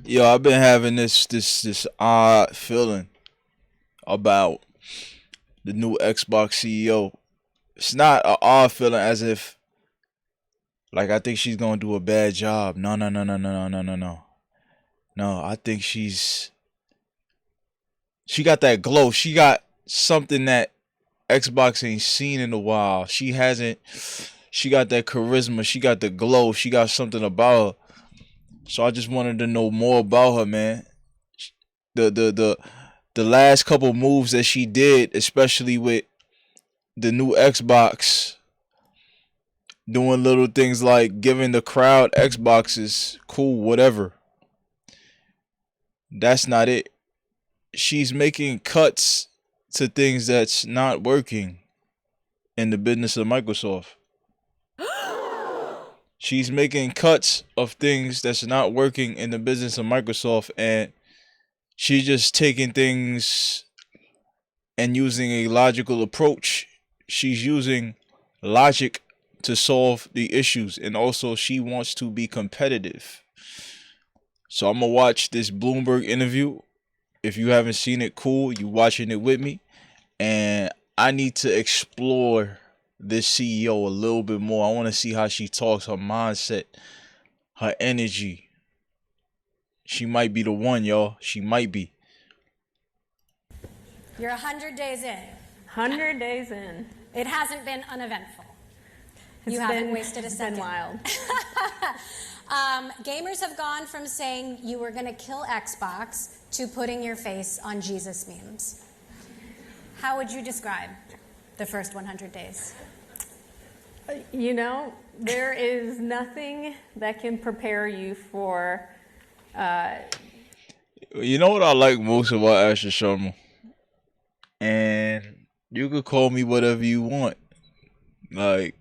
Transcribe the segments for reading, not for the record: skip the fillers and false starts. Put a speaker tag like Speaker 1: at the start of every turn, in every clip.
Speaker 1: Yo, I've been having this odd feeling about the new Xbox CEO. It's not an odd feeling as if like I think she's gonna do a bad job. No, no, no, no, no, no, no, no, no. No, I think she got that glow. She got something that Xbox ain't seen in a while. She hasn't. She got that charisma. She got the glow. She got something about her. So I just wanted to know more about her, man. The the last couple moves that she did, especially with the new Xbox, doing little things like giving the crowd Xboxes, cool, whatever. That's not it. She's making cuts to things that's not working in the business of Microsoft. She's making cuts of things that's not working in the business of Microsoft, and she's just taking things and using a logical approach. She's using logic to solve the issues, and also she wants to be competitive. So I'm gonna watch this Bloomberg interview. If you haven't seen it, cool, you watching it with me, and I need to explore this CEO a little bit more. I want to see how she talks, her mindset, her energy. She might be the one, y'all. She might be.
Speaker 2: You're 100 days in.
Speaker 3: 100 days in.
Speaker 2: It hasn't been uneventful. You
Speaker 3: It's
Speaker 2: haven't wasted a second.
Speaker 3: It's been wild.
Speaker 2: Gamers have gone from saying you were going to kill Xbox to putting your face on Jesus memes. How would you describe the first 100 days?
Speaker 3: You know, there is nothing that can prepare you for.
Speaker 1: You know what I like most about Asha Sharma? And you could call me whatever you want. Like,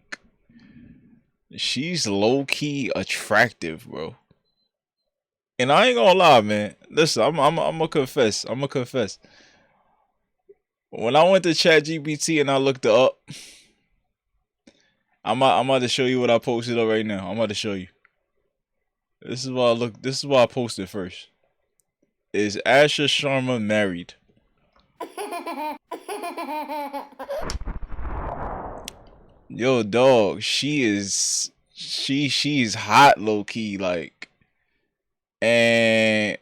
Speaker 1: she's low key attractive, bro. And I ain't gonna lie, man. Listen, I'm gonna confess. I'm gonna confess. When I went to ChatGPT and I looked it up, I'm about to show you what I posted up right now. I'm about to show you. This is what I look. This is what I posted first. Is Asha Sharma married? Yo, dog. She's hot, low key, like. And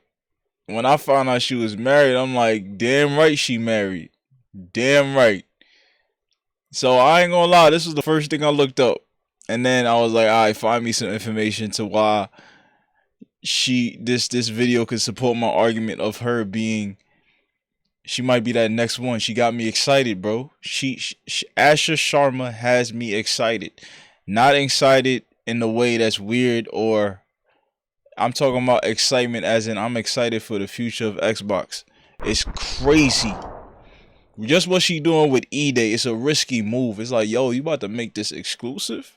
Speaker 1: when I found out she was married, I'm like, damn right she married. Damn right. So I ain't gonna lie, this was the first thing I looked up. And then I was like, alright, find me some information to why this video could support my argument of her being, she might be that next one. She got me excited, bro. Asha Sharma has me excited. Not excited in the way that's weird, or I'm talking about excitement as in I'm excited for the future of Xbox. It's crazy. Just what she doing with E-Day, it's a risky move. It's like, yo, you about to make this exclusive?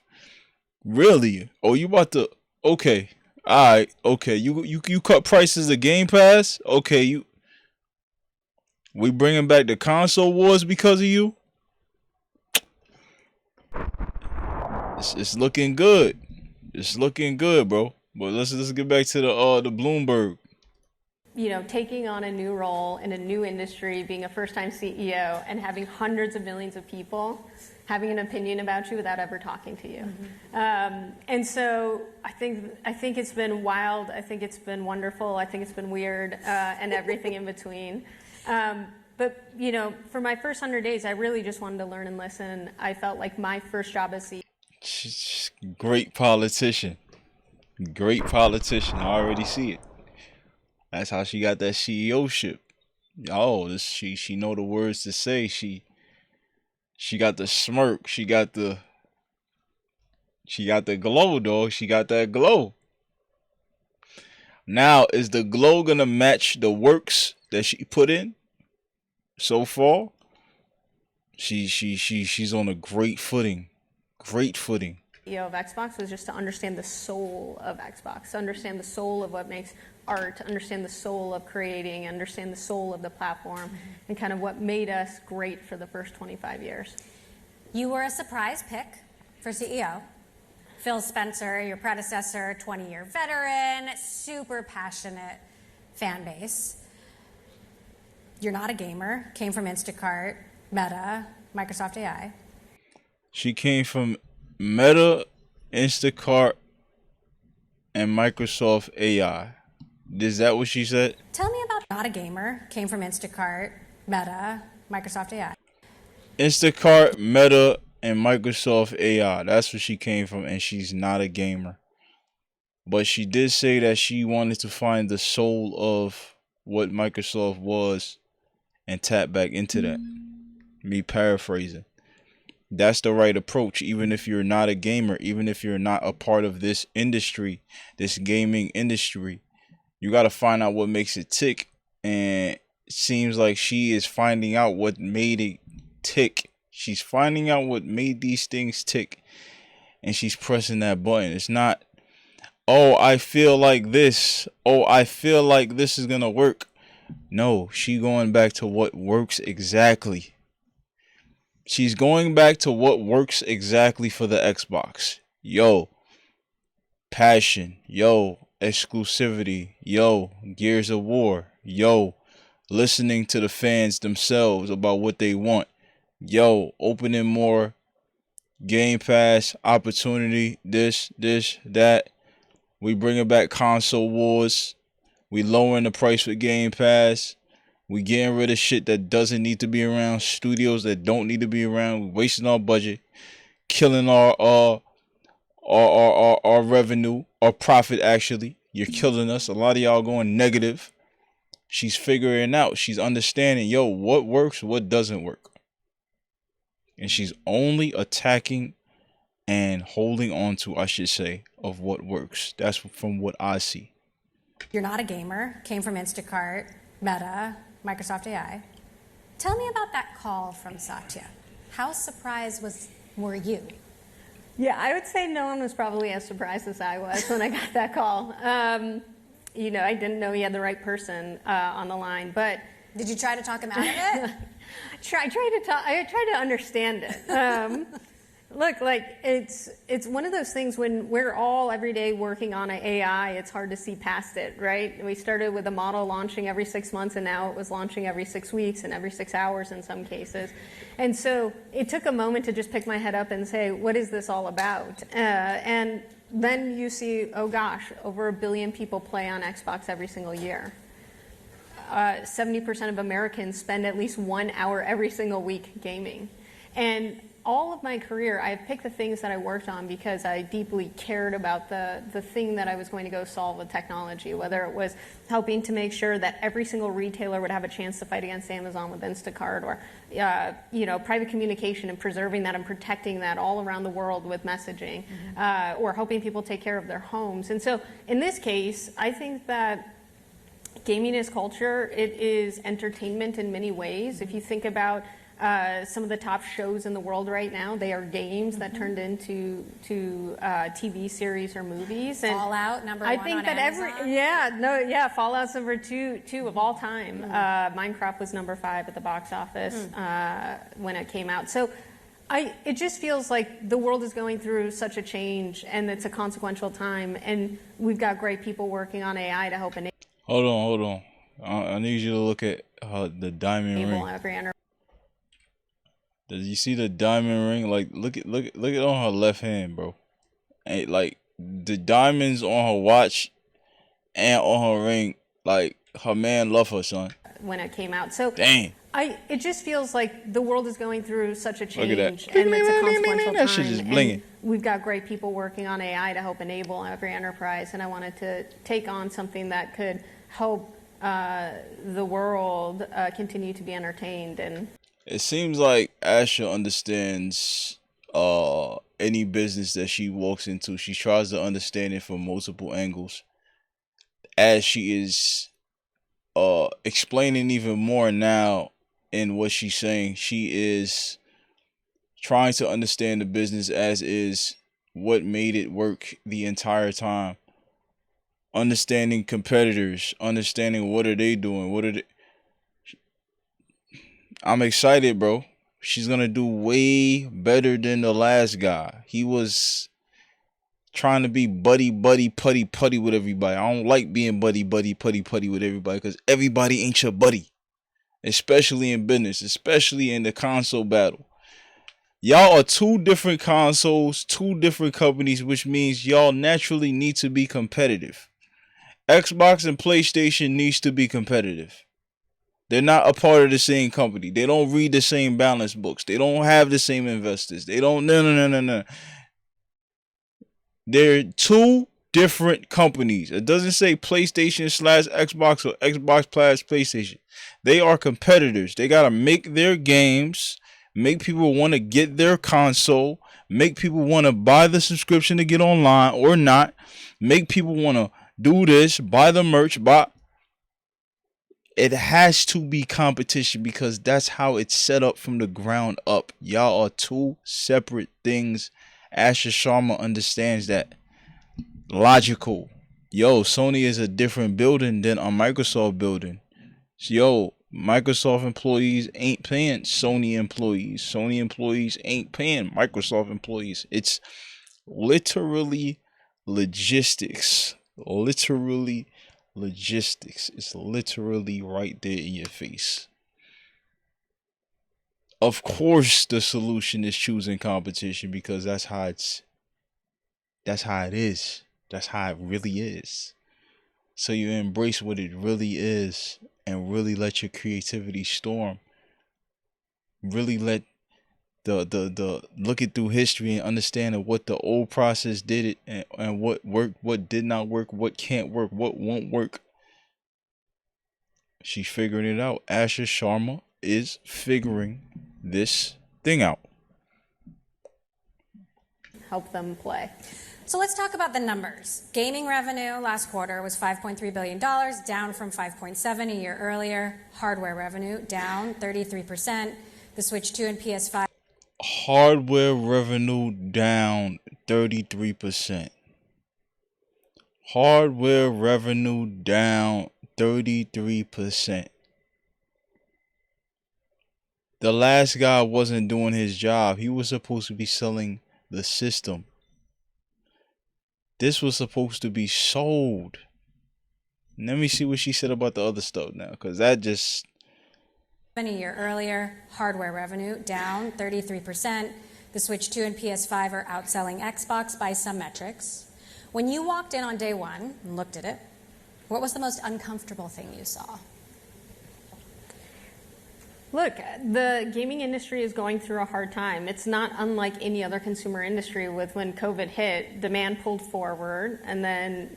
Speaker 1: Really? Oh, you about to? Okay, all right, okay. You cut prices of Game Pass? Okay, we bringing back the console wars because of you? It's looking good. It's looking good, bro. But let's get back to the Bloomberg.
Speaker 3: You know, taking on a new role in a new industry, being a first-time CEO, and having hundreds of millions of people having an opinion about you without ever talking to you. And so I think it's been wild. I think it's been wonderful. I think it's been weird, and everything in between. But, you know, for my first 100 days, I really just wanted to learn and listen. I felt like my first job as CEO.
Speaker 1: Great politician. Great politician. I already see it. That's how she got that CEO ship. Oh, she know the words to say. She got the smirk. She got the glow, dog. She got that glow. Now, is the glow gonna match the works that she put in so far? She's on a great footing. Great footing.
Speaker 3: CEO of Xbox was just to understand the soul of Xbox, to understand the soul of what makes art, to understand the soul of creating, understand the soul of the platform, and kind of what made us great for the first 25 years.
Speaker 2: You were a surprise pick for CEO. Phil Spencer, your predecessor, 20-year veteran, super passionate. fan base. You're not a gamer, came from Instacart, Meta, Microsoft AI.
Speaker 1: She came from Meta, Instacart, and Microsoft AI. Is that what she said?
Speaker 2: Tell me about not a gamer, came from Instacart, Meta, Microsoft AI.
Speaker 1: Instacart, Meta, and Microsoft AI. That's where she came from, and she's not a gamer. But she did say that she wanted to find the soul of what Microsoft was and tap back into that. Me paraphrasing. That's the right approach, even if you're not a gamer, even if you're not a part of this industry, this gaming industry. You got to find out what makes it tick. And it seems like she is finding out what made it tick. She's finding out what made these things tick. And she's pressing that button. It's not, oh, I feel like this. Oh, I feel like this is going to work. No, she going back to what works exactly. She's going back to what works exactly for the Xbox. Yo, passion. Yo, exclusivity. Yo, Gears of War. Yo, listening to the fans themselves about what they want. Yo, opening more Game Pass opportunity. This, that. We bringing back console wars. We lowering the price for Game Pass. We getting rid of shit that doesn't need to be around. Studios that don't need to be around. We wasting our budget. Killing our revenue. Our profit, actually. You're killing us. A lot of y'all going negative. She's figuring out. She's understanding, yo, what works, what doesn't work. And she's only attacking and holding on to, I should say, of what works. That's from what I see.
Speaker 2: You're not a gamer, came from Instacart, Meta, Microsoft AI. Tell me about that call from Satya. How surprised were you?
Speaker 3: Yeah, I would say no one was probably as surprised as I was when I got that call. I didn't know he had the right person on the line, but
Speaker 2: did you try to talk him out of it?
Speaker 3: I tried to understand it. Look, like it's one of those things when we're all every day working on an AI, it's hard to see past it, right? We started with a model launching every 6 months, and now it was launching every 6 weeks and every 6 hours in some cases. And so it took a moment to just pick my head up and say, what is this all about? And then you see, oh gosh, over 1 billion people play on Xbox every single year. 70% of Americans spend at least 1 hour every single week gaming. And all of my career, I've picked the things that I worked on because I deeply cared about the thing that I was going to go solve with technology, whether it was helping to make sure that every single retailer would have a chance to fight against Amazon with Instacart, or private communication and preserving that and protecting that all around the world with messaging, or helping people take care of their homes. And so in this case, I think that gaming is culture. It is entertainment in many ways. If you think about some of the top shows in the world right now, they are games that turned into TV series or movies. And
Speaker 2: Fallout number 1
Speaker 3: I think
Speaker 2: on
Speaker 3: that
Speaker 2: Amazon.
Speaker 3: Fallout's number two of all time. Minecraft was number 5 at the box office when it came out. So it just feels like the world is going through such a change, and it's a consequential time, and we've got great people working on AI to help enable.
Speaker 1: Hold on. I need you to look at the diamond ring.
Speaker 3: Every enterprise.
Speaker 1: Does you see the diamond ring? Like, look at on her left hand, bro. And like the diamonds on her watch and on her ring. Like, her man love her, son.
Speaker 3: When it came out, so
Speaker 1: dang.
Speaker 3: It just feels like the world is going through such a change,
Speaker 1: Look at that.
Speaker 3: and it's a consequential
Speaker 1: that shit just blinging.
Speaker 3: We've got great people working on AI to help enable every enterprise, and I wanted to take on something that could help the world continue to be entertained. And
Speaker 1: it seems like Asha understands any business that she walks into. She tries to understand it from multiple angles. As she is explaining even more now in what she's saying, she is trying to understand the business as is, what made it work the entire time. Understanding competitors, understanding what are they doing, I'm excited, bro. She's gonna do way better than the last guy. He was trying to be buddy, putty with everybody. I don't like being buddy, putty with everybody because everybody ain't your buddy, especially in business, especially in the console battle. Y'all are two different consoles, two different companies, which means y'all naturally need to be competitive. Xbox and PlayStation needs to be competitive. They're not a part of the same company. They don't read the same balance books. They don't have the same investors. They don't. No. They're two different companies. It doesn't say PlayStation / Xbox or Xbox / PlayStation. They are competitors. They gotta make their games, make people want to get their console, make people want to buy the subscription to get online or not, make people want to do this, buy the merch, buy. It has to be competition because that's how it's set up from the ground up. Y'all are two separate things. Asha Sharma understands that. Logical. Yo, Sony is a different building than a Microsoft building. Yo, Microsoft employees ain't paying Sony employees. Sony employees ain't paying Microsoft employees. It's literally logistics. Literally logistics. It's literally right there in your face. Of course the solution is choosing competition because that's how it is. That's how it really is. So you embrace what it really is and really let your creativity storm. Really let the look it through history and understand what the old process did it and what worked, what did not work, what can't work, what won't work. She's figuring it out. Asha Sharma is figuring this thing out.
Speaker 3: Help them play.
Speaker 2: So let's talk about the numbers. Gaming revenue last quarter was $5.3 billion, down from $5.7 a year earlier. Hardware revenue down 33%. The Switch 2 and PS5.
Speaker 1: Hardware revenue down 33%. Hardware revenue down 33%. The last guy wasn't doing his job. He was supposed to be selling the system. This was supposed to be sold. Let me see what she said about the other stuff now, because that just...
Speaker 2: A year earlier, hardware revenue down 33%. The Switch 2 and PS5 are outselling Xbox by some metrics. When you walked in on day one and looked at it, what was the most uncomfortable thing you saw?
Speaker 3: Look, the gaming industry is going through a hard time. It's not unlike any other consumer industry with when COVID hit, demand pulled forward and then,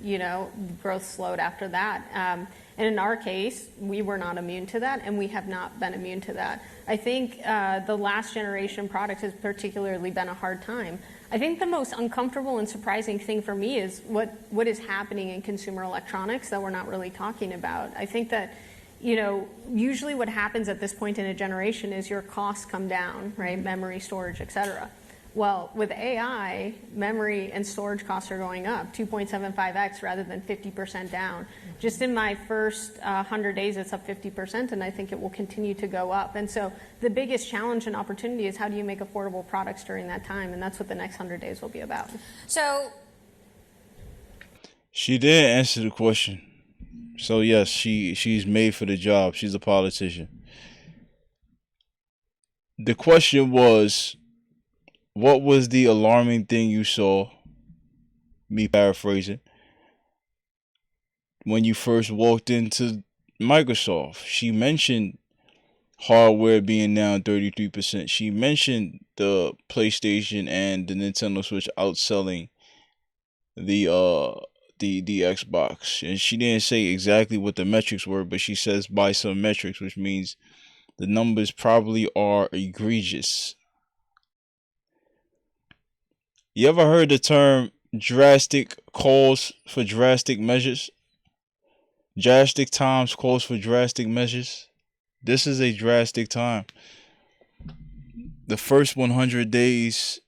Speaker 3: growth slowed after that. And in our case, we were not immune to that and we have not been immune to that. I think the last generation product has particularly been a hard time. I think the most uncomfortable and surprising thing for me is what is happening in consumer electronics that we're not really talking about. I think that usually what happens at this point in a generation is your costs come down, right? Memory, storage, et cetera. Well, with AI, memory and storage costs are going up 2.75x rather than 50% down. Just in my first 100 days, it's up 50%, and I think it will continue to go up. And so the biggest challenge and opportunity is how do you make affordable products during that time? And that's what the next 100 days will be about.
Speaker 2: So
Speaker 1: she did answer the question. So yes, she's made for the job. She's a politician. The question was, what was the alarming thing you saw? Me paraphrasing. When you first walked into Microsoft, she mentioned hardware being down 33%. She mentioned the PlayStation and the Nintendo Switch outselling the Xbox, and she didn't say exactly what the metrics were, but she says by some metrics, which means the numbers probably are egregious. You ever heard the term drastic calls for drastic measures? Drastic times calls for drastic measures. This is a drastic time. The first 100 days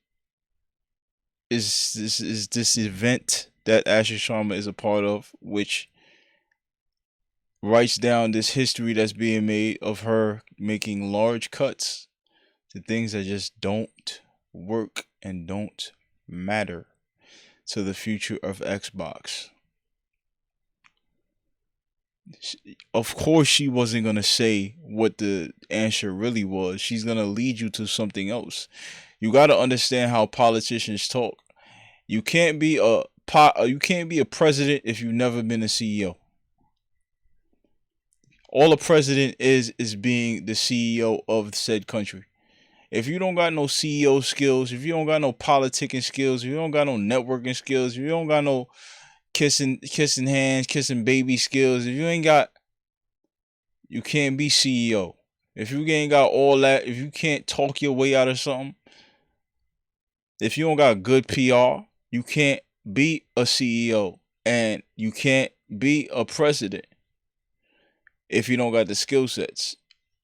Speaker 1: is this event that Asha Sharma is a part of, which writes down this history that's being made of her making large cuts to things that just don't work and don't matter. to the future of Xbox. Of course, she wasn't going to say what the answer really was. She's going to lead you to something else. You got to understand how politicians talk. You can't be a president if you've never been a CEO. All a president is being the CEO of said country. If you don't got no CEO skills, if you don't got no politicking skills, if you don't got no networking skills, if you don't got no kissing hands, kissing baby skills, if you ain't got, you can't be CEO. If you ain't got all that, if you can't talk your way out of something, if you don't got good PR, you can't be a CEO and you can't be a president if you don't got the skill sets.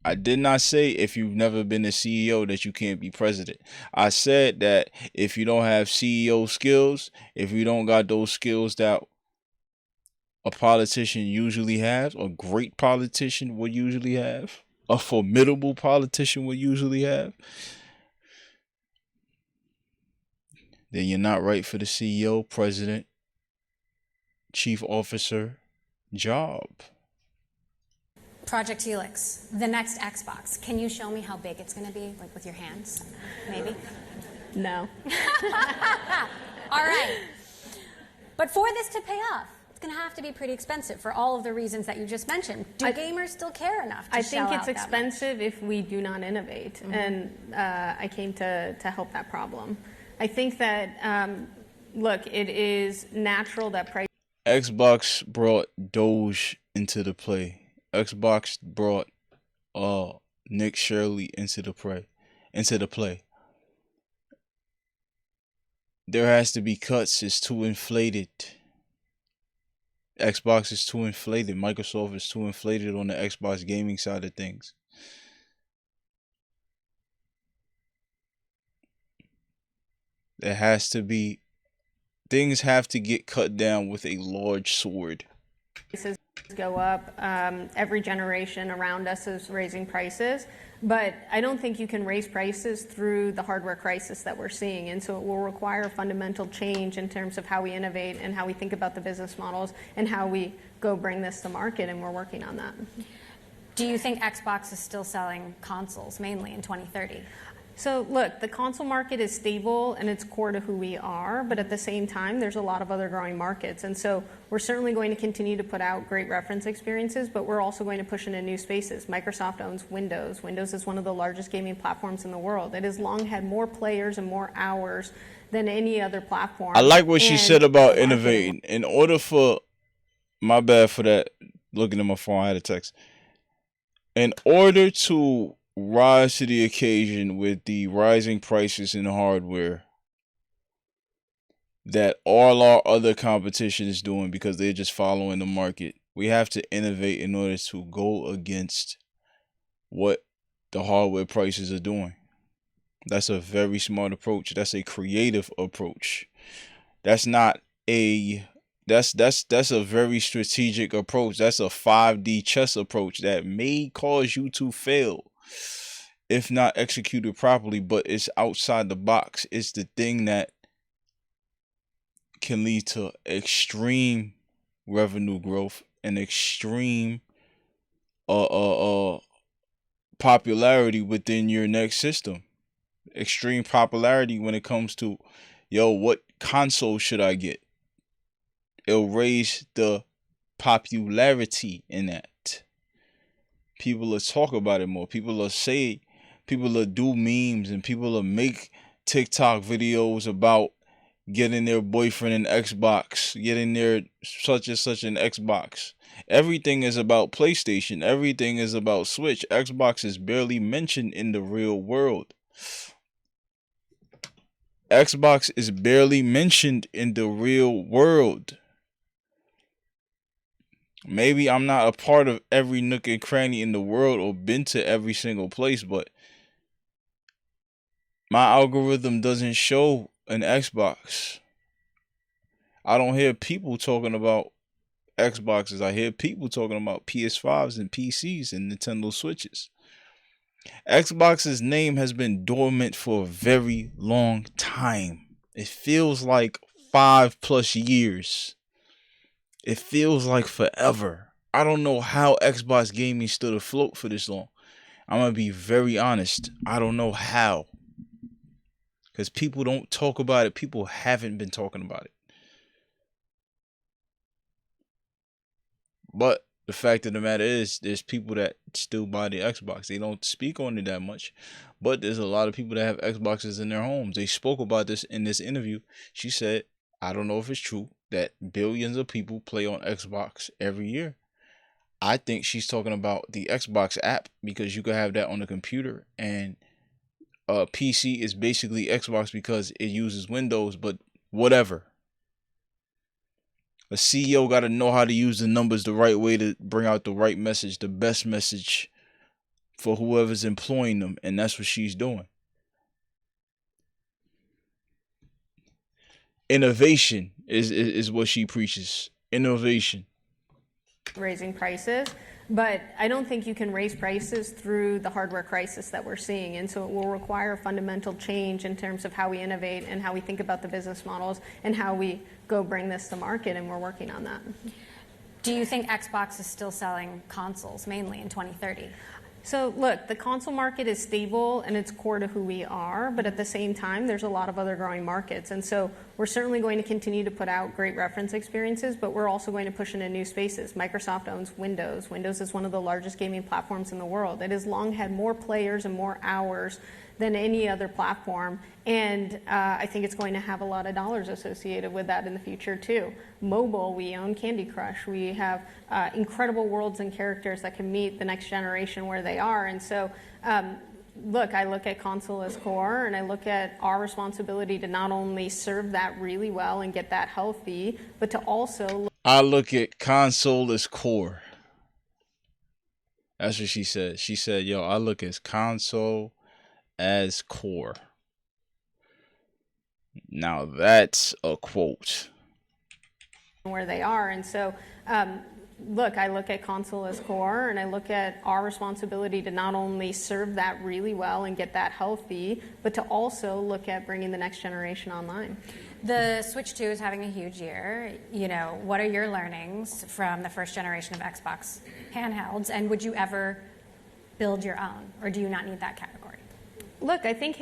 Speaker 1: I did not say if you've never been a CEO that you can't be president. I said that if you don't have CEO skills, if you don't got those skills that a politician usually has, a great politician would usually have, a formidable politician would usually have, then you're not right for the CEO, president, chief officer job.
Speaker 2: Project Helix, the next Xbox. Can you show me how big it's going to be, like with your hands, maybe?
Speaker 3: No.
Speaker 2: All right. But for this to pay off, it's going to have to be pretty expensive for all of the reasons that you just mentioned. Do gamers still care enough to
Speaker 3: I
Speaker 2: shell
Speaker 3: think
Speaker 2: out
Speaker 3: it's
Speaker 2: that
Speaker 3: expensive if we do not innovate, and I came to help that problem. I think that, look, it is natural that price.
Speaker 1: Xbox brought Doge into the play. Xbox brought Nick Shirley into the play. There has to be cuts. It's too inflated. Xbox is too inflated. Microsoft is too inflated on the Xbox gaming side of things. There has to be, things have to get cut down with a large sword.
Speaker 3: Prices go up. Every generation around us is raising prices, but I don't think you can raise prices through the hardware crisis that we're seeing, and so it will require a fundamental change in terms of how we innovate and how we think about the business models and how we go bring this to market, and we're working on that.
Speaker 2: Do you think Xbox is still selling consoles mainly in 2030?
Speaker 3: So look, the console market is stable and it's core to who we are, but at the same time, there's a lot of other growing markets. And so we're certainly going to continue to put out great reference experiences, but we're also going to push into new spaces. Microsoft owns Windows. Windows is one of the largest gaming platforms in the world. It has long had more players and more hours than any other platform.
Speaker 1: I like what she said about innovating. In order for, my bad for that, looking at my phone, I had a text. In order to rise to the occasion with the rising prices in hardware that all our other competition is doing because they're just following the market, we have to innovate in order to go against what the hardware prices are doing. That's a very smart approach. That's a creative approach. That's not a that's a very strategic approach. That's a 5D chess approach that may cause you to fail if not executed properly, but it's outside the box. It's the thing that can lead to extreme revenue growth and extreme popularity within your next system. Extreme popularity when it comes to, yo, what console should I get? It'll raise the popularity in that. People will talk about it more. People will do memes, and people will make TikTok videos about getting their boyfriend an Xbox, getting their such and such an Xbox. Everything is about PlayStation. Everything is about Switch. Xbox is barely mentioned in the real world. Xbox is barely mentioned in the real world. Maybe I'm not a part of every nook and cranny in the world or been to every single place, but my algorithm doesn't show an Xbox. I don't hear people talking about Xboxes. I hear people talking about PS5s and PCs and Nintendo Switches. Xbox's name has been dormant for a very long time. It feels like 5+ years. It feels like forever. I don't know how Xbox gaming stood afloat for this long. I'm going to be very honest. I don't know how. Because people don't talk about it. People haven't been talking about it. But the fact of the matter is, there's people that still buy the Xbox. They don't speak on it that much. But there's a lot of people that have Xboxes in their homes. They spoke about this in this interview. She said, I don't know if it's true that billions of people play on Xbox every year. I think she's talking about the Xbox app, because you can have that on the computer, and PC is basically Xbox because it uses Windows, but whatever. A CEO got to know how to use the numbers the right way to bring out the right message, the best message for whoever's employing them, and that's what she's doing. Innovation is what she preaches. Innovation.
Speaker 3: Raising prices, but I don't think you can raise prices through the hardware crisis that we're seeing. And so it will require a fundamental change in terms of how we innovate and how we think about the business models and how we go bring this to market, and we're working on that.
Speaker 2: Do you think Xbox is still selling consoles mainly in 2030?
Speaker 3: So look, the console market is stable and it's core to who we are, but at the same time, there's a lot of other growing markets. And so we're certainly going to continue to put out great reference experiences, but we're also going to push into new spaces. Microsoft owns Windows. Windows is one of the largest gaming platforms in the world. It has long had more players and more hours than any other platform. And I think it's going to have a lot of dollars associated with that in the future too. Mobile, we own Candy Crush. We have incredible worlds and characters that can meet the next generation where they are. And so, look, I look at console as core, and I look at our responsibility to not only serve that really well and get that healthy, but to also...
Speaker 1: I look at console as core. That's what she said. She said, yo, I look at console as core. Now that's a quote.
Speaker 3: Where they are. And so, look, I look at console as core, and I look at our responsibility to not only serve that really well and get that healthy, but to also look at bringing the next generation online.
Speaker 2: The Switch 2 is having a huge year. You know, what are your learnings from the first generation of Xbox handhelds, and would you ever build your own, or do you not need that category?
Speaker 3: Look, I think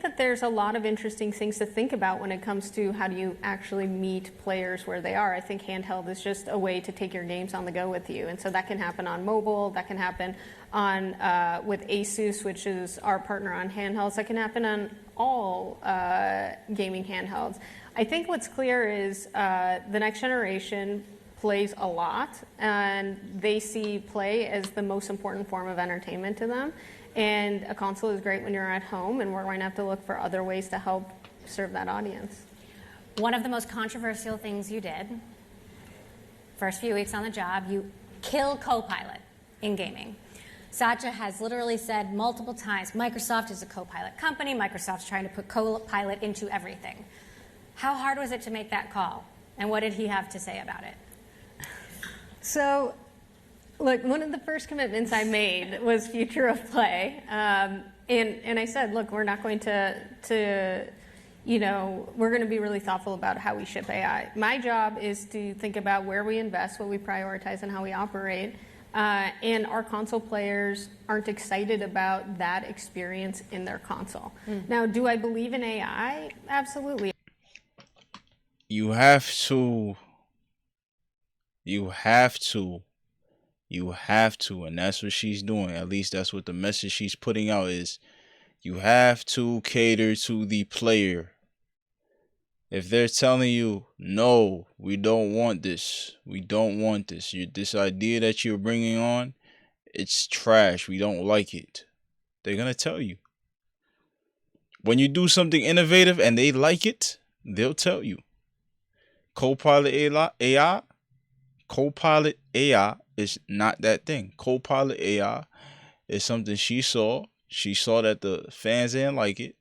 Speaker 3: that there's a lot of interesting things to think about when it comes to how do you actually meet players where they are. I think handheld is just a way to take your games on the go with you, and so that can happen on mobile, that can happen on with Asus, which is our partner on handhelds, that can happen on all gaming handhelds. I think what's clear is the next generation plays a lot, and they see play as the most important form of entertainment to them. And a console is great when you're at home, and we're going to have to look for other ways to help serve that audience.
Speaker 2: One of the most controversial things you did, first few weeks on the job, you kill Copilot in gaming. Satya has literally said multiple times, Microsoft is a Copilot company, Microsoft's trying to put Copilot into everything. How hard was it to make that call? And what did he have to say about it?
Speaker 3: So, look, one of the first commitments I made was future of play. And I said, look, we're not going to we're going to be really thoughtful about how we ship AI. My job is to think about where we invest, what we prioritize, and how we operate. And our console players aren't excited about that experience in their console. Now, do I believe in AI? Absolutely.
Speaker 1: You have to, and that's what she's doing. At least that's what the message she's putting out is. You have to cater to the player. If they're telling you, no, we don't want this. This idea that you're bringing on, it's trash. We don't like it. They're going to tell you. When you do something innovative and they like it, they'll tell you. Copilot AI is not that thing. Copilot AI is something she saw. She saw that the fans didn't like it.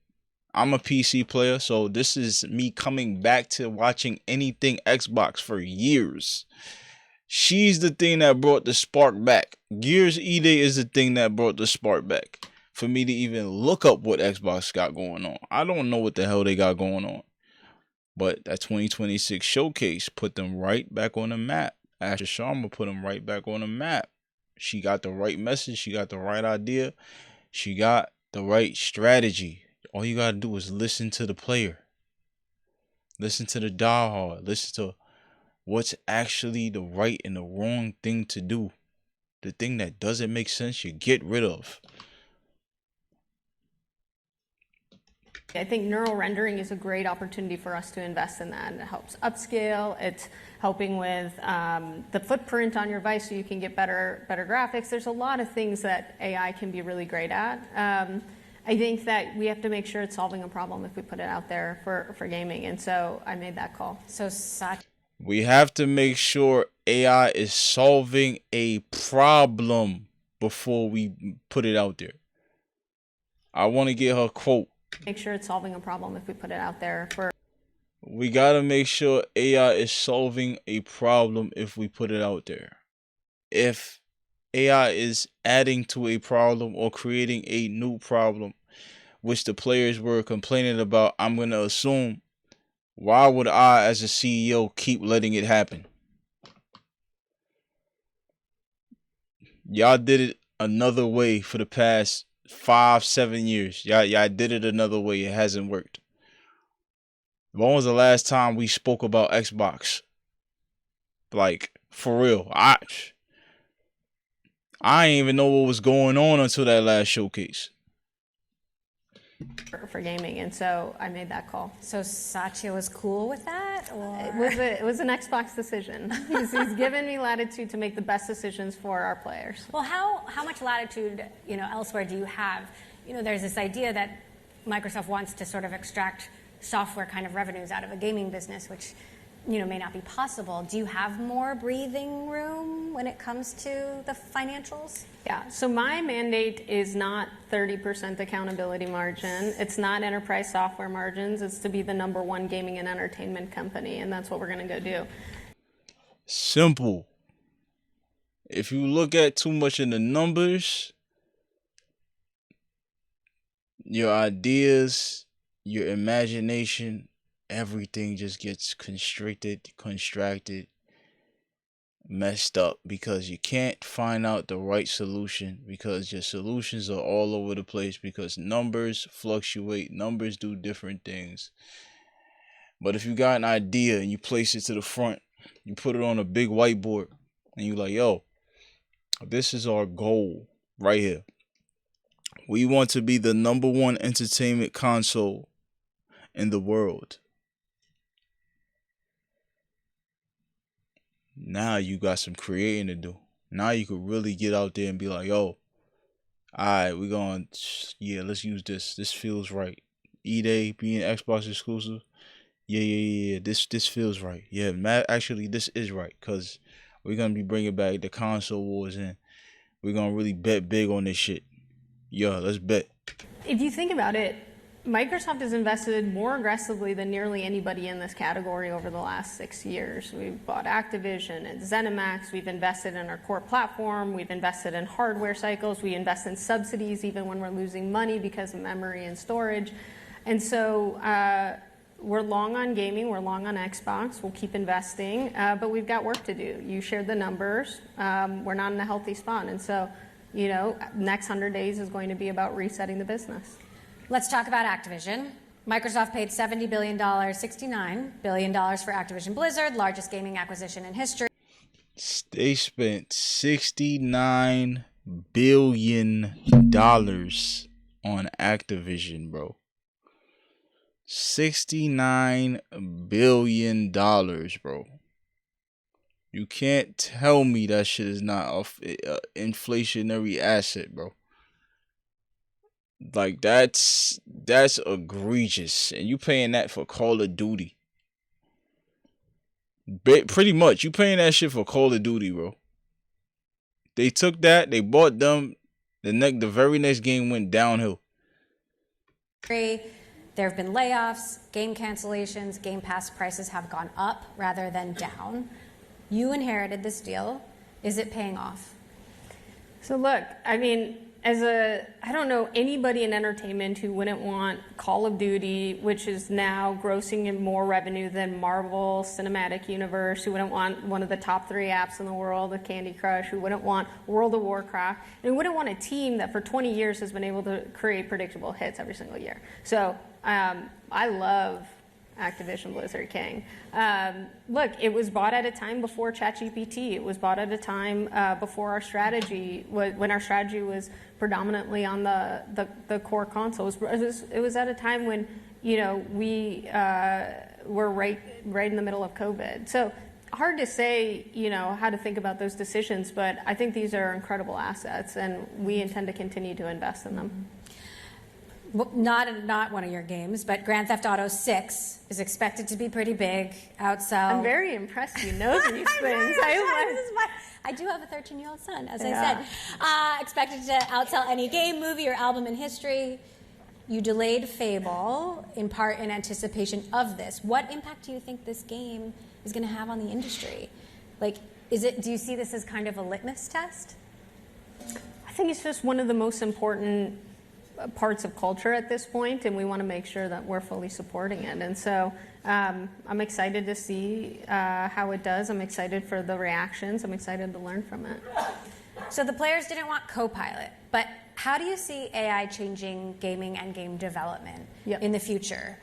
Speaker 1: I'm a PC player, so this is me coming back to watching anything Xbox for years. She's the thing that brought the spark back. Gears E-Day is the thing that brought the spark back for me to even look up what Xbox got going on. I don't know what the hell they got going on. But that 2026 showcase put them right back on the map. Asha Sharma put them right back on the map. She got the right message. She got the right idea. She got the right strategy. All you got to do is listen to the player. Listen to the diehard. Listen to what's actually the right and the wrong thing to do. The thing that doesn't make sense, you get rid of.
Speaker 3: I think neural rendering is a great opportunity for us to invest in that. And it helps upscale. It's helping with the footprint on your device so you can get better graphics. There's a lot of things that AI can be really great at. I think that we have to make sure it's solving a problem if we put it out there for gaming. And so I made that call.
Speaker 2: So
Speaker 1: we have to make sure AI is solving a problem before we put it out there. I want to get her quote.
Speaker 3: Make sure it's solving a problem if we put it out there
Speaker 1: We got to make sure AI is solving a problem if we put it out there. If AI is adding to a problem or creating a new problem, which the players were complaining about, I'm going to assume, why would I, as a CEO, keep letting it happen? Y'all did it another way for the past 5-7 years. Y'all did it another way. It hasn't worked. When was the last time we spoke about Xbox? Like, for real. I didn't even know what was going on until that last showcase.
Speaker 3: for gaming. And so I made that call.
Speaker 2: So Satya was cool with that? Or?
Speaker 3: It was an Xbox decision. He's given me latitude to make the best decisions for our players.
Speaker 2: Well, how much latitude, elsewhere do you have? There's this idea that Microsoft wants to sort of extract software kind of revenues out of a gaming business, which, may not be possible. Do you have more breathing room when it comes to the financials?
Speaker 3: Yeah, so my mandate is not 30% accountability margin. It's not enterprise software margins. It's to be the #1 gaming and entertainment company, and that's what we're going to go do.
Speaker 1: Simple. If you look at too much in the numbers, your ideas, your imagination, everything just gets constricted, contracted, messed up, because you can't find out the right solution, because your solutions are all over the place, because numbers fluctuate, numbers do different things. But if you got an idea and you place it to the front, you put it on a big whiteboard, and you're like, yo, this is our goal right here. We want to be the #1 entertainment console in the world. Now you got some creating to do. Now you could really get out there and be like, yo, alright, let's use this. This feels right. E-Day being Xbox exclusive. Yeah. This feels right. Yeah, actually, this is right, because we're going to be bringing back the console wars, and we're going to really bet big on this shit. Yeah, let's bet.
Speaker 3: If you think about it, Microsoft has invested more aggressively than nearly anybody in this category over the last 6 years. We've bought Activision and ZeniMax. We've invested in our core platform. We've invested in hardware cycles. We invest in subsidies even when we're losing money because of memory and storage. And so we're long on gaming. We're long on Xbox. We'll keep investing. But we've got work to do. You shared the numbers. We're not in a healthy spot. And so, next 100 days is going to be about resetting the business.
Speaker 2: Let's talk about Activision. Microsoft paid $70 billion, $69 billion for Activision Blizzard, largest gaming acquisition in history.
Speaker 1: They spent $69 billion on Activision, bro. $69 billion, bro. You can't tell me that shit is not an inflationary asset, bro. Like, that's egregious. And you paying that for Call of Duty. Pretty much, you paying that shit for Call of Duty, bro. They took that, they bought them. The very next game went downhill.
Speaker 2: There have been layoffs, game cancellations, Game Pass prices have gone up rather than down. You inherited this deal. Is it paying off?
Speaker 3: So look, I don't know anybody in entertainment who wouldn't want Call of Duty, which is now grossing in more revenue than Marvel Cinematic Universe, who wouldn't want one of the top 3 apps in the world, the Candy Crush, who wouldn't want World of Warcraft, and who wouldn't want a team that for 20 years has been able to create predictable hits every single year. So I love Activision Blizzard King. Look, it was bought at a time before ChatGPT. It was bought at a time before our strategy, when our strategy was predominantly on the core consoles. It was at a time when, you know, we were right in the middle of COVID. So hard to say, you know, how to think about those decisions, but I think these are incredible assets, and we intend to continue to invest in them.
Speaker 2: Well, not one of your games, but Grand Theft Auto 6 is expected to be pretty big, outsell.
Speaker 3: I'm very impressed you know these things.
Speaker 2: I do have a 13-year-old son, as I said. Expected to outsell any game, movie, or album in history. You delayed Fable, in part in anticipation of this. What impact do you think this game is going to have on the industry? Like, do you see this as kind of a litmus test?
Speaker 3: I think it's just one of the most important parts of culture at this point, and we want to make sure that we're fully supporting it. And so I'm excited to see how it does. I'm excited for the reactions. I'm excited to learn from it.
Speaker 2: So the players didn't want Copilot, but how do you see AI changing gaming and game development in the future?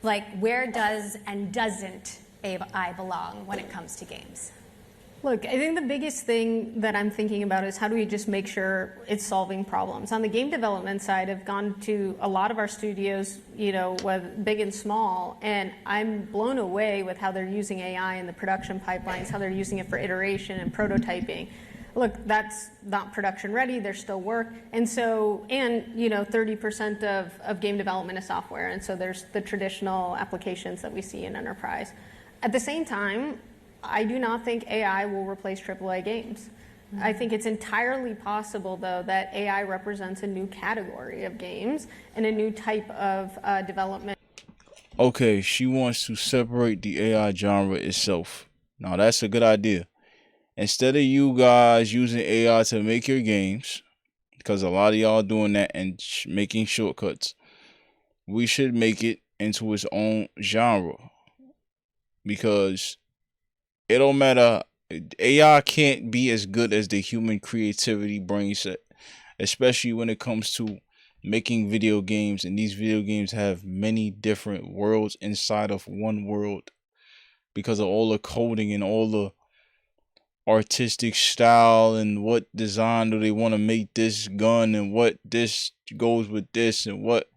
Speaker 2: Like, where does and doesn't AI belong when it comes to games?
Speaker 3: Look, I think the biggest thing that I'm thinking about is how do we just make sure it's solving problems. On the game development side, I've gone to a lot of our studios, you know, big and small, and I'm blown away with how they're using AI in the production pipelines, how they're using it for iteration and prototyping. Look, that's not production ready, there's still work. And so, you know, 30% of game development is software, and so there's the traditional applications that we see in enterprise. At the same time, I do not think AI will replace AAA games. I think it's entirely possible, though, that AI represents a new category of games and a new type of development.
Speaker 1: Okay, she wants to separate the AI genre itself. Now, that's a good idea. Instead of you guys using AI to make your games, because a lot of y'all doing that and making shortcuts, we should make it into its own genre. Because it don't matter. AI can't be as good as the human creativity brain set, especially when it comes to making video games. And these video games have many different worlds inside of one world because of all the coding and all the artistic style and what design do they want to make this gun and what this goes with this and what.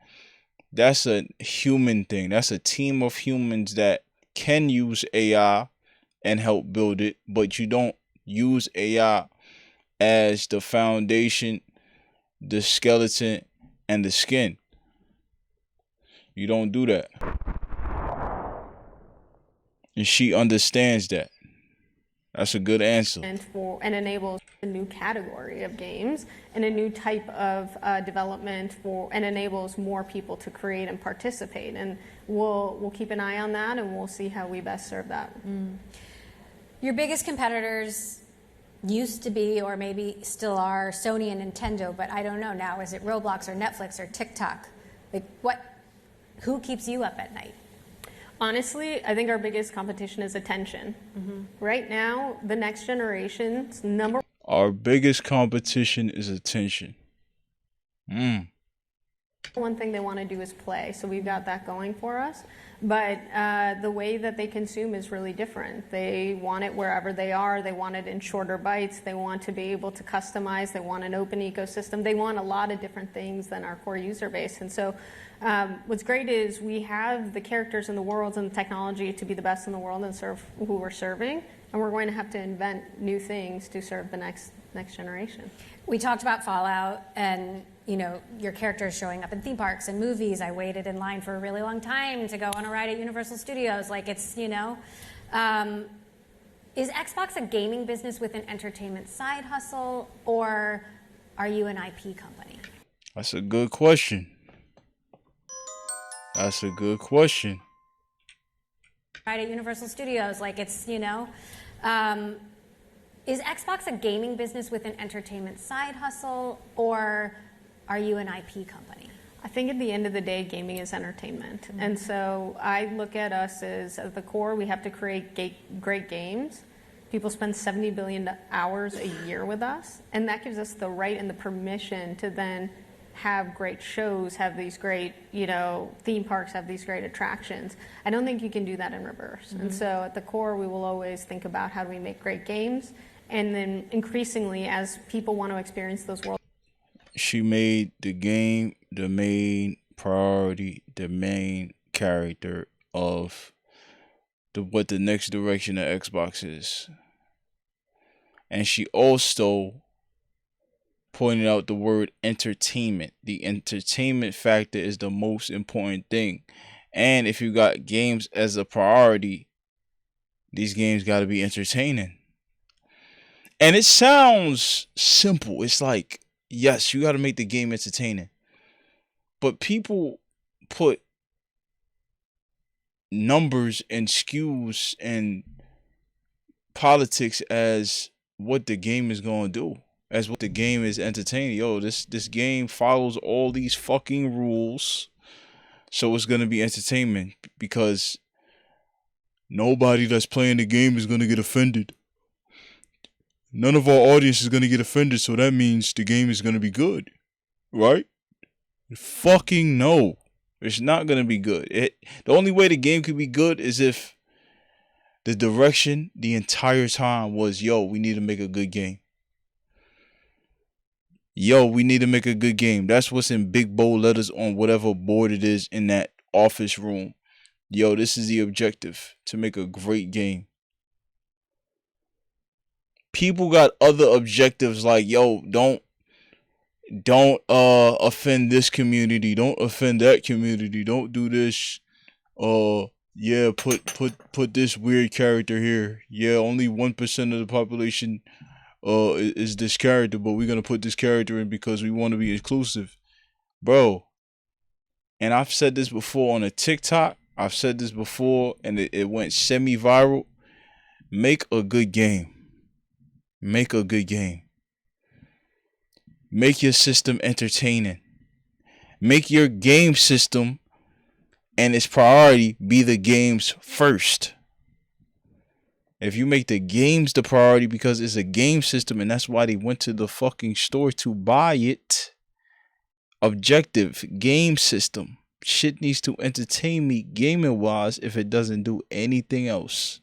Speaker 1: That's a human thing. That's a team of humans that can use AI and help build it, but you don't use AI as the foundation, the skeleton, and the skin. You don't do that. And she understands that. That's a good answer.
Speaker 3: And enables a new category of games and a new type of development and enables more people to create and participate. And we'll keep an eye on that, and we'll see how we best serve that.
Speaker 2: Your biggest competitors used to be, or maybe still are, Sony and Nintendo, but I don't know now. Is it Roblox or Netflix or TikTok? Like, who keeps you up at night?
Speaker 3: Honestly, I think our biggest competition is attention. Right now, the next generation's
Speaker 1: Our biggest competition is attention.
Speaker 3: One thing they want to do is play, so we've got that going for us. But the way that they consume is really different. They want it wherever they are. They want it in shorter bites. They want to be able to customize. They want an open ecosystem. They want a lot of different things than our core user base. And so what's great is we have the characters in the world and the technology to be the best in the world and serve who we're serving. And we're going to have to invent new things to serve the next generation.
Speaker 2: We talked about Fallout and, you know, your characters showing up in theme parks and movies. I waited in line for a really long time to go on a ride at Universal Studios. Like, it's, you know. Is Xbox a gaming business with an entertainment side hustle, or are you an IP company?
Speaker 1: That's a good question. That's a good question.
Speaker 2: Ride at Universal Studios. Like, it's, you know. Is Xbox a gaming business with an entertainment side hustle, or are you an IP company?
Speaker 3: I think at the end of the day, gaming is entertainment. And so I look at us as, at the core, we have to create great games. People spend 70 billion hours a year with us, and that gives us the right and the permission to then have great shows, have these great, theme parks, have these great attractions. I don't think you can do that in reverse. And so at the core, we will always think about how do we make great games, and then increasingly, as people want to experience those worlds.
Speaker 1: She made the game the main priority, the main character of what the next direction of Xbox is. And she also pointed out the word entertainment. The entertainment factor is the most important thing. And if you got games as a priority, these games got to be entertaining. And it sounds simple. It's like, yes, you got to make the game entertaining. But people put numbers and skews and politics as what the game is going to do, as what the game is entertaining. Yo, this game follows all these fucking rules, so it's going to be entertainment, because nobody that's playing the game is going to get offended. None of our audience is going to get offended, so that means the game is going to be good, right? Fucking no. It's not going to be good. The only way the game could be good is if the direction the entire time was, yo, we need to make a good game. Yo, we need to make a good game. That's what's in big bold letters on whatever board it is in that office room. Yo, this is the objective, to make a great game. People got other objectives like, yo, don't offend this community, don't offend that community, don't do this. Yeah, put this weird character here. Yeah, only 1% of the population is this character, but we're gonna put this character in because we want to be inclusive, bro. And I've said this before on a TikTok. I've said this before, and it went semi-viral. Make a good game. Make a good game. Make your system entertaining. Make your game system and its priority be the games first. If you make the games the priority because it's a game system and that's why they went to the fucking store to buy it. Objective game system. Shit needs to entertain me gaming wise if it doesn't do anything else.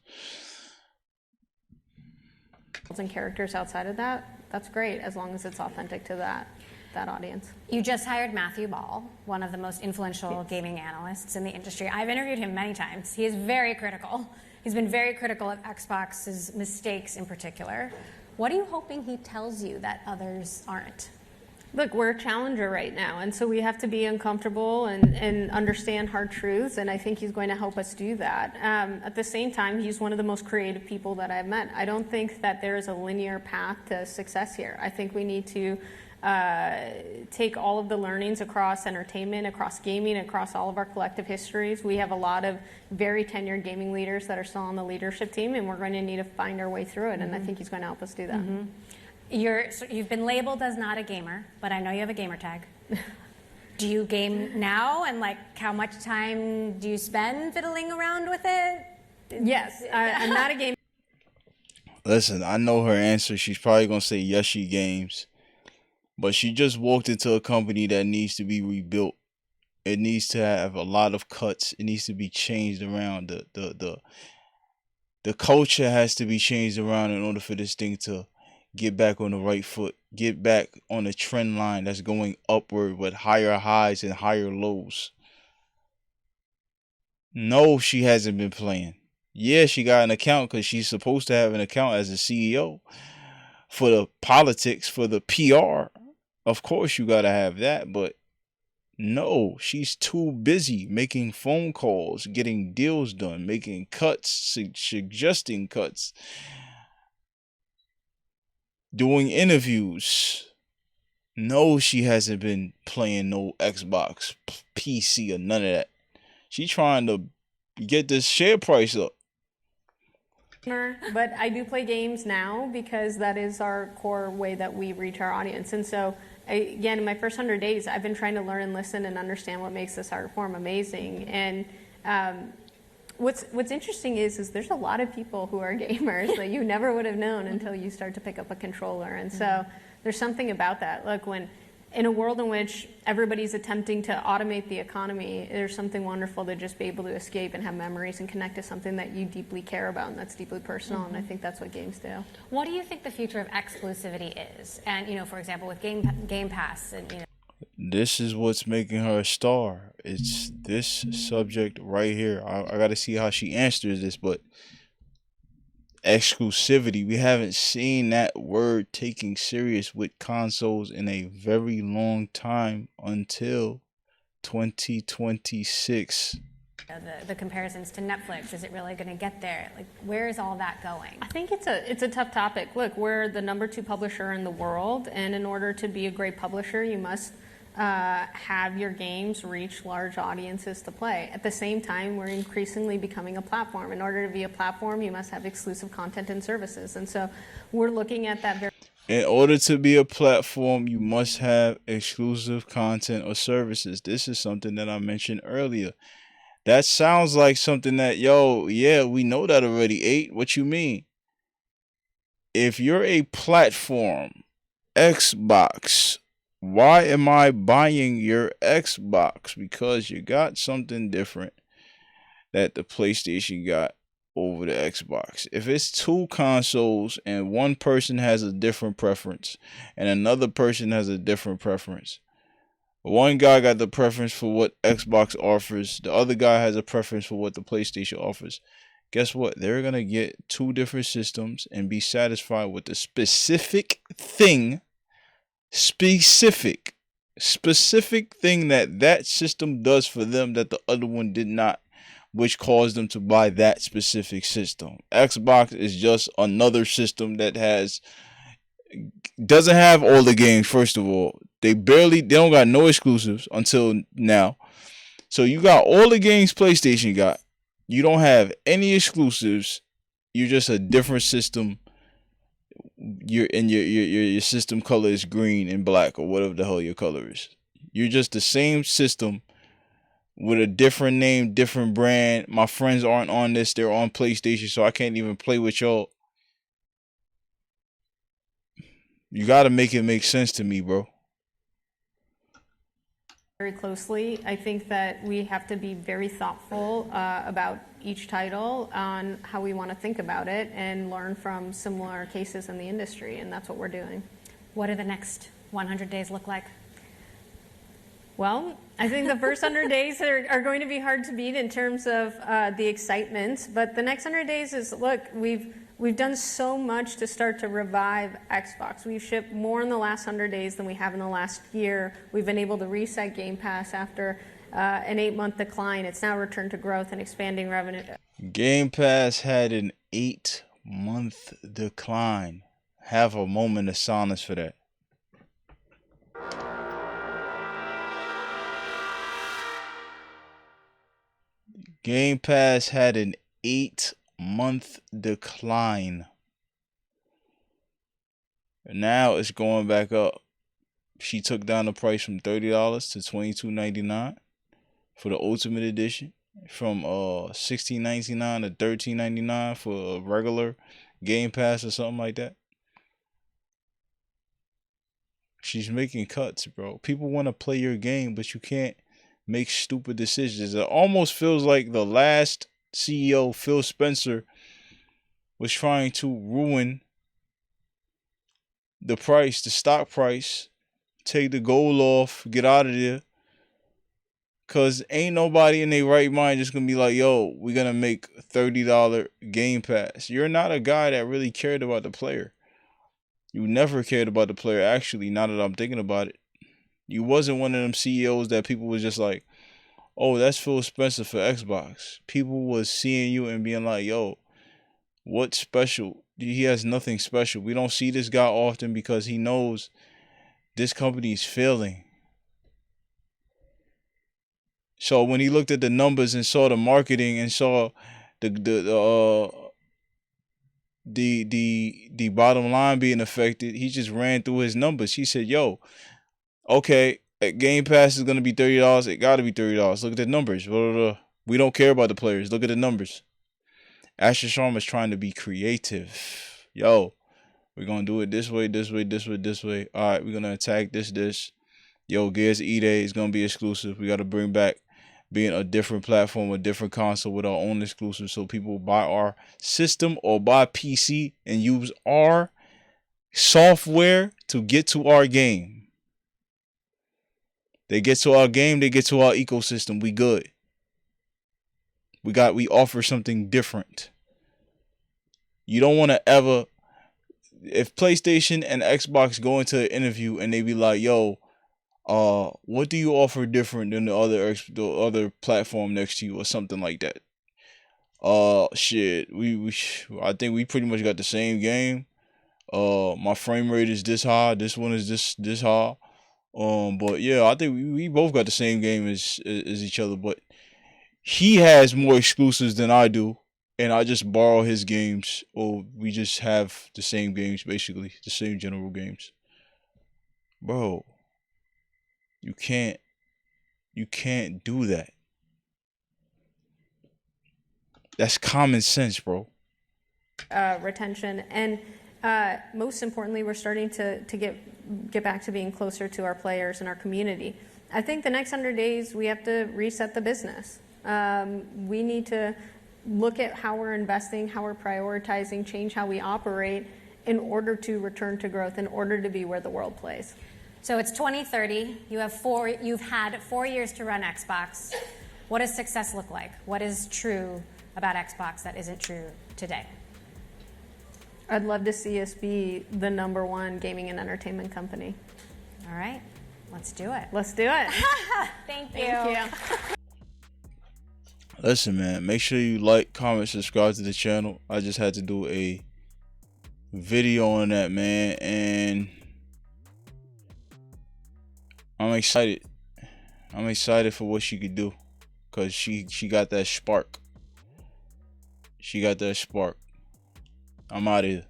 Speaker 3: And characters outside of that, that's great, as long as it's authentic to that audience.
Speaker 2: You just hired Matthew Ball, one of the most influential gaming analysts in the industry. I've interviewed him many times. He is very critical. He's been very critical of Xbox's mistakes in particular. What are you hoping he tells you that others aren't?
Speaker 3: Look, we're a challenger right now, and so we have to be uncomfortable and understand hard truths, and I think he's going to help us do that. At the same time, he's one of the most creative people that I've met. I don't think that there is a linear path to success here. I think we need to take all of the learnings across entertainment, across gaming, across all of our collective histories. We have a lot of very tenured gaming leaders that are still on the leadership team, and we're going to need to find our way through it, and I think he's going to help us do that.
Speaker 2: You've been labeled as not a gamer, but I know you have a gamer tag. Do you game now, and how much time do you spend fiddling around with it?
Speaker 3: Yes, I'm not a gamer.
Speaker 1: Listen, I know her answer. She's probably gonna say yes, she games, but she just walked into a company that needs to be rebuilt. It needs to have a lot of cuts. It needs to be changed around. The culture has to be changed around in order for this thing to get back on the right foot, get back on a trend line that's going upward with higher highs and higher lows. No, she hasn't been playing. Yeah, she got an account because she's supposed to have an account as a CEO for the politics, for the PR. Of course, you got to have that, but no, she's too busy making phone calls, getting deals done, making cuts, suggesting cuts, doing interviews. No, she hasn't been playing no Xbox, PC, or none of that. She trying to get this share price up.
Speaker 3: But I do play games now because that is our core way that we reach our audience. And so, again, in my first 100 days, I've been trying to learn and listen and understand what makes this art form amazing. And what's interesting is there's a lot of people who are gamers that you never would have known until you start to pick up a controller. And so there's something about that. Look, in a world in which everybody's attempting to automate the economy, there's something wonderful to just be able to escape and have memories and connect to something that you deeply care about and that's deeply personal. And I think that's what games do.
Speaker 2: What do you think the future of exclusivity is? And, for example, with Game Pass and,
Speaker 1: This is what's making her a star. It's this subject right here. I got to see how she answers this, but exclusivity, we haven't seen that word taking serious with consoles in a very long time until 2026.
Speaker 2: the comparisons to Netflix, is it really going to get there? Like, where is all that going?
Speaker 3: I think it's a tough topic. Look, we're the #2 publisher in the world, and in order to be a great publisher, you must have your games reach large audiences to play. At the same time, we're increasingly becoming a platform. In order to be a platform, you must have exclusive content and services. And so we're looking at that very...
Speaker 1: In order to be a platform, you must have exclusive content or services. This is something that I mentioned earlier. That sounds like something that, yeah, we know that already. 8, what you mean? If you're a platform, Xbox, why am I buying your Xbox? Because you got something different that the PlayStation got over the Xbox. If it's 2 consoles and one person has a different preference and another person has a different preference, one guy got the preference for what Xbox offers, the other guy has a preference for what the PlayStation offers. Guess what? They're going to get 2 different systems and be satisfied with the specific thing that system does for them that the other one did not, which caused them to buy that specific system. Xbox is just another system that doesn't have all the games. First of all, they don't got no exclusives until now. So you got all the games PlayStation got. You don't have any exclusives. You're just a different system. Your system color is green and black or whatever the hell your color is. You're just the same system with a different name, different brand. My friends aren't on this. They're on PlayStation, so I can't even play with y'all. You got to make it make sense to me, bro.
Speaker 3: Very closely. I think that we have to be very thoughtful about each title on how we want to think about it and learn from similar cases in the industry, and that's what we're doing.
Speaker 2: What do the next 100 days look like?
Speaker 3: Well, I think the first 100 days are going to be hard to beat in terms of the excitement, but the next 100 days is, look, we've done so much to start to revive Xbox. We've shipped more in the last 100 days than we have in the last year. We've been able to reset Game Pass after an 8-month decline. It's now returned to growth and expanding revenue.
Speaker 1: Game Pass had an 8-month decline. Have a moment of silence for that. Game Pass had an 8-month decline. Now it's going back up. She took down the price from $30 to $22.99 for the Ultimate Edition, from $16.99 to $13.99 for a regular Game Pass or something like that. She's making cuts, bro. People want to play your game, but you can't make stupid decisions. It almost feels like the last CEO, Phil Spencer, was trying to ruin the price, the stock price, take the gold off, get out of there. Because ain't nobody in their right mind just going to be like, yo, we're going to make $30 Game Pass. You're not a guy that really cared about the player. You never cared about the player, actually, now that I'm thinking about it. You wasn't one of them CEOs that people was just like, oh, that's Phil Spencer for Xbox. People was seeing you and being like, yo, what's special? He has nothing special. We don't see this guy often because he knows this company is failing. So when he looked at the numbers and saw the marketing and saw the the bottom line being affected, he just ran through his numbers. He said, "Yo, okay, Game Pass is gonna be $30. It gotta be $30. Look at the numbers. Blah, blah, blah. We don't care about the players. Look at the numbers." Asha Sharma's trying to be creative. Yo, we're gonna do it this way, this way, this way, this way. All right, we're gonna attack this. Yo, Gears E-Day is gonna be exclusive. We gotta bring back being a different platform, a different console with our own exclusives, so people buy our system or buy PC and use our software to get to our game. They get to our game, they get to our ecosystem. We good. We offer something different. You don't want to ever, if PlayStation and Xbox go into an interview and they be like, "Yo, what do you offer different than the other platform next to you," or something like that? Shit, I think we pretty much got the same game. My frame rate is this high. This one is this high. But yeah, I think we both got the same game as each other, but he has more exclusives than I do, and I just borrow his games, or we just have the same games, basically the same general games. Bro, you can't do that. That's common sense, bro.
Speaker 3: Retention, and most importantly, we're starting to get back to being closer to our players and our community. I think the next 100 days we have to reset the business. We need to look at how we're investing, how we're prioritizing, change how we operate in order to return to growth, in order to be where the world plays.
Speaker 2: So it's 2030. You've had 4 years to run Xbox. What does success look like? What is true about Xbox that isn't true today?
Speaker 3: I'd love to see us be the #1 gaming and entertainment company.
Speaker 2: All right, let's do it.
Speaker 3: Let's do it.
Speaker 2: Thank you.
Speaker 3: Thank you.
Speaker 1: Listen, man, make sure you like, comment, subscribe to the channel. I just had to do a video on that, man, and I'm excited. I'm excited for what she could do, because she got that spark. She got that spark. I'm out of here.